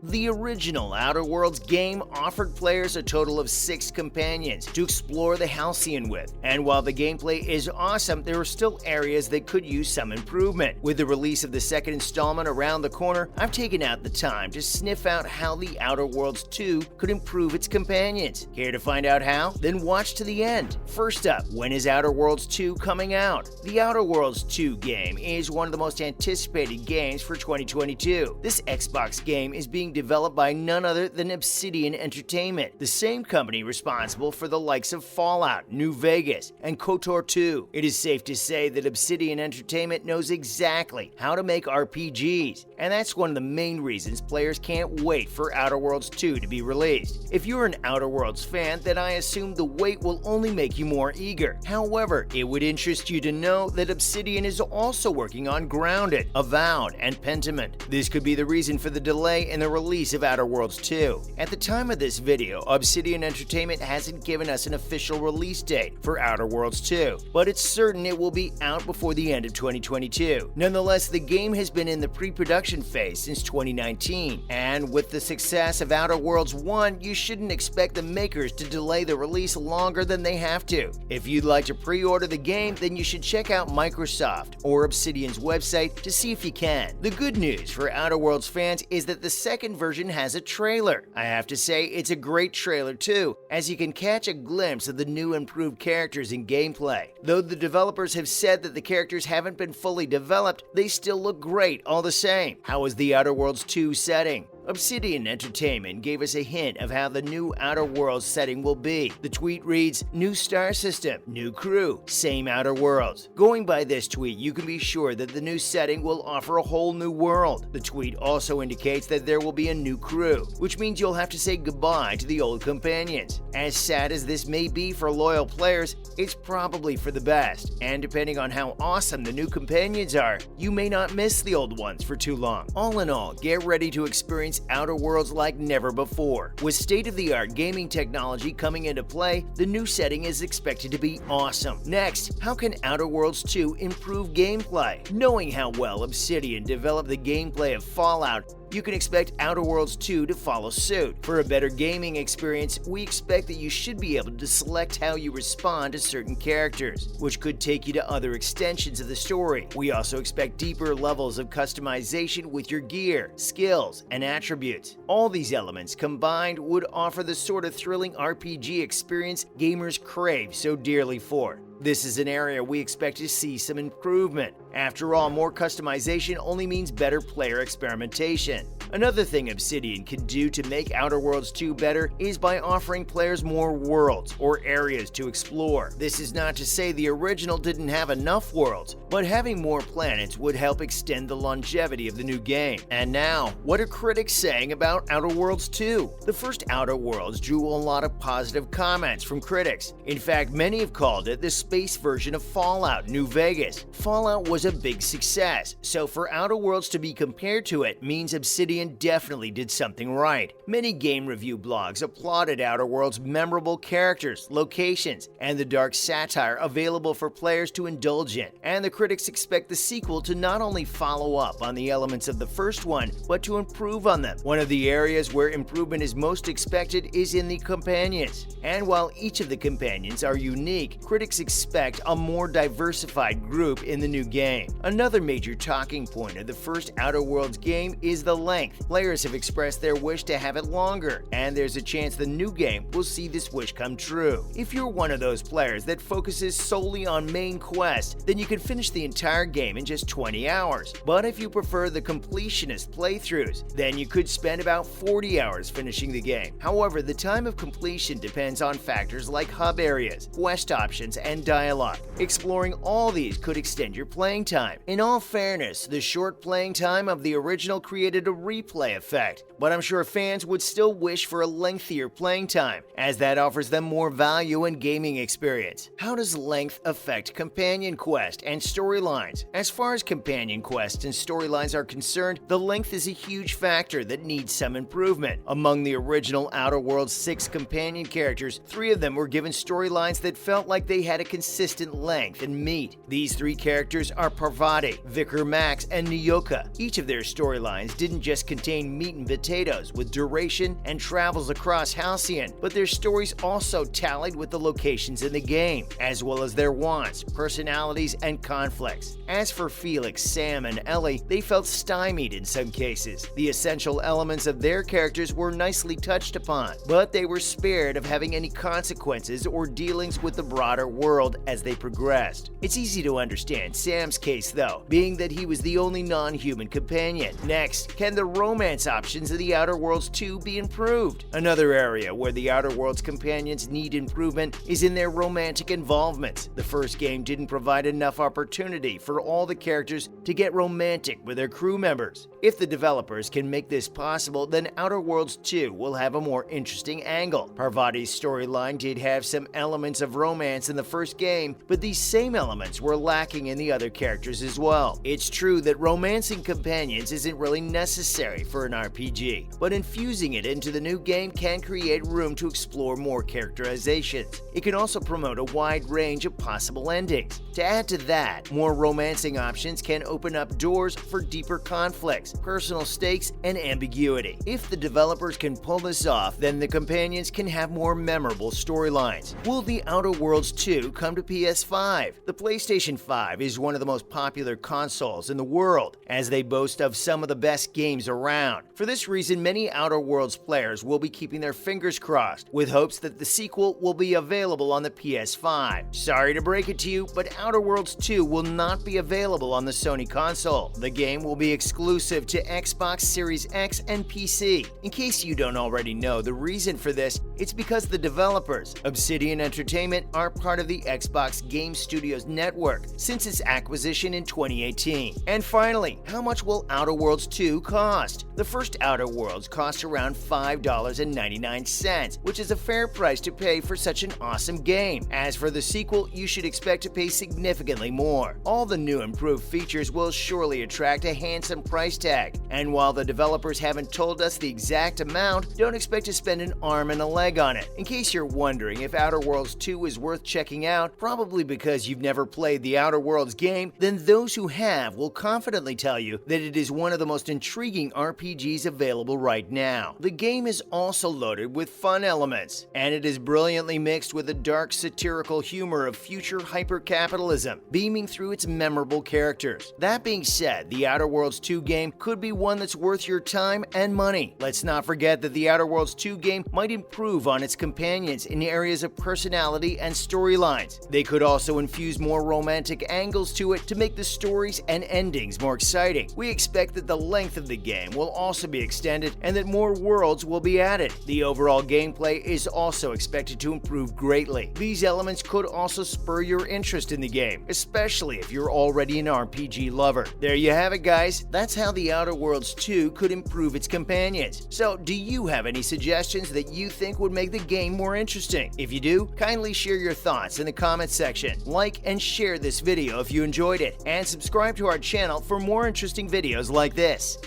The original Outer Worlds game offered players a total of 6 companions to explore the Halcyon with, and while the gameplay is awesome, there are still areas that could use some improvement. With the release of the second installment around the corner, I've taken out the time to sniff out how the Outer Worlds 2 could improve its companions. Care to find out how? Then watch to the end. First up, when is Outer Worlds 2 coming out? The Outer Worlds 2 game is one of the most anticipated games for 2022. This Xbox game is being developed by none other than Obsidian Entertainment, the same company responsible for the likes of Fallout, New Vegas, and KOTOR 2. It is safe to say that Obsidian Entertainment knows exactly how to make RPGs, and that's one of the main reasons players can't wait for Outer Worlds 2 to be released. If you're an Outer Worlds fan, then I assume the wait will only make you more eager. However, it would interest you to know that Obsidian is also working on Grounded, Avowed, and Pentiment. This could be the reason for the delay in the release of Outer Worlds 2. At the time of this video, Obsidian Entertainment hasn't given us an official release date for Outer Worlds 2, but it's certain it will be out before the end of 2022. Nonetheless, the game has been in the pre-production phase since 2019, and with the success of Outer Worlds 1, you shouldn't expect the makers to delay the release longer than they have to. If you'd like to pre-order the game, then you should check out Microsoft or Obsidian's website to see if you can. The good news for Outer Worlds fans is that the second version has a trailer. I have to say, it's a great trailer too, as you can catch a glimpse of the new improved characters and gameplay. Though the developers have said that the characters haven't been fully developed, they still look great all the same. How is the Outer Worlds 2 setting? Obsidian Entertainment gave us a hint of how the new Outer Worlds setting will be. The tweet reads, "New star system, new crew, same Outer Worlds." Going by this tweet, you can be sure that the new setting will offer a whole new world. The tweet also indicates that there will be a new crew, which means you'll have to say goodbye to the old companions. As sad as this may be for loyal players, it's probably for the best, and depending on how awesome the new companions are, you may not miss the old ones for too long. All in all, get ready to experience Outer Worlds like never before. With state-of-the-art gaming technology coming into play, the new setting is expected to be awesome. Next, how can Outer Worlds 2 improve gameplay? Knowing how well Obsidian developed the gameplay of Fallout, you can expect Outer Worlds 2 to follow suit. For a better gaming experience, we expect that you should be able to select how you respond to certain characters, which could take you to other extensions of the story. We also expect deeper levels of customization with your gear, skills, and attributes. All these elements combined would offer the sort of thrilling RPG experience gamers crave so dearly for. This is an area we expect to see some improvement. After all, more customization only means better player experimentation. Another thing Obsidian can do to make Outer Worlds 2 better is by offering players more worlds or areas to explore. This is not to say the original didn't have enough worlds, but having more planets would help extend the longevity of the new game. And now, what are critics saying about Outer Worlds 2? The first Outer Worlds drew a lot of positive comments from critics. In fact, many have called it the space version of Fallout New Vegas. Fallout was a big success, so for Outer Worlds to be compared to it means Obsidian definitely did something right. Many game review blogs applauded Outer Worlds' memorable characters, locations, and the dark satire available for players to indulge in. And the critics expect the sequel to not only follow up on the elements of the first one, but to improve on them. One of the areas where improvement is most expected is in the companions. And while each of the companions are unique, critics expect a more diversified group in the new game. Another major talking point of the first Outer Worlds game is the length. Players have expressed their wish to have it longer, and there's a chance the new game will see this wish come true. If you're one of those players that focuses solely on main quest, then you can finish the entire game in just 20 hours. But if you prefer the completionist playthroughs, then you could spend about 40 hours finishing the game. However, the time of completion depends on factors like hub areas, quest options, and dialogue. Exploring all these could extend your playing time. In all fairness, the short playing time of the original created a replay effect, but I'm sure fans would still wish for a lengthier playing time, as that offers them more value and gaming experience. How does length affect companion quest and storylines? As far as companion quests and storylines are concerned, the length is a huge factor that needs some improvement. Among the original Outer Worlds 6 companion characters, 3 of them were given storylines that felt like they had a consistent length and meat. These three characters are Parvati, Vicar Max, and Nyoka. Each of their storylines didn't just contain meat and potatoes with duration and travels across Halcyon, but their stories also tallied with the locations in the game, as well as their wants, personalities, and conflicts. As for Felix, Sam, and Ellie, they felt stymied in some cases. The essential elements of their characters were nicely touched upon, but they were spared of having any consequences or dealings with the broader world as they progressed. It's easy to understand Sam's case though, being that he was the only non-human companion. Next, can the romance options of The Outer Worlds 2 be improved? Another area where The Outer Worlds companions need improvement is in their romantic involvements. The first game didn't provide enough opportunity for all the characters to get romantic with their crew members. If the developers can make this possible, then Outer Worlds 2 will have a more interesting angle. Parvati's storyline did have some elements of romance in the first game, but these same elements were lacking in the other characters as well. It's true that romancing companions isn't really necessary for an RPG, but infusing it into the new game can create room to explore more characterizations. It can also promote a wide range of possible endings. To add to that, more romancing options can open up doors for deeper conflicts, personal stakes, and ambiguity. If the developers can pull this off, then the companions can have more memorable storylines. Will The Outer Worlds 2 come to PS5? The PlayStation 5 is one of the most popular consoles in the world, as they boast of some of the best games around. For this reason, many Outer Worlds players will be keeping their fingers crossed, with hopes that the sequel will be available on the PS5. Sorry to break it to you, but Outer Worlds 2 will not be available on the Sony console. The game will be exclusive to Xbox Series X and PC. In case you don't already know the reason for this, it's because the developers, Obsidian Entertainment, are part of the Xbox Game Studios network since its acquisition in 2018. And finally, how much will Outer Worlds 2 cost? The first Outer Worlds cost around $5.99, which is a fair price to pay for such an awesome game. As for the sequel, you should expect to pay significantly more. All the new improved features will surely attract a handsome price tag, and while the developers haven't told us the exact amount, don't expect to spend an arm and a leg on it. In case you're wondering if Outer Worlds 2 is worth checking out, probably because you've never played the Outer Worlds game, then those who have will confidently tell you that it is one of the most intriguing RPGs available right now. The game is also loaded with fun elements, and it is brilliantly mixed with the dark satirical humor of future hyper-capitalism, beaming through its memorable characters. That being said, the Outer Worlds 2 game could be one that's worth your time and money. Let's not forget that the Outer Worlds 2 game might improve on its companions in areas of personality and storylines. They could also infuse more romantic angles to it to make the stories and endings more exciting. We expect that the length of the game will also be extended and that more worlds will be added. The overall gameplay is also expected to improve greatly. These elements could also spur your interest in the game, especially if you're already an RPG lover. There you have it, guys. That's how The Outer Worlds 2 could improve its companions. So, do you have any suggestions that you think would make the game more interesting? If you do, kindly share your thoughts in the comments section. Like and share this video if you enjoyed it, and subscribe to our channel for more interesting videos like this.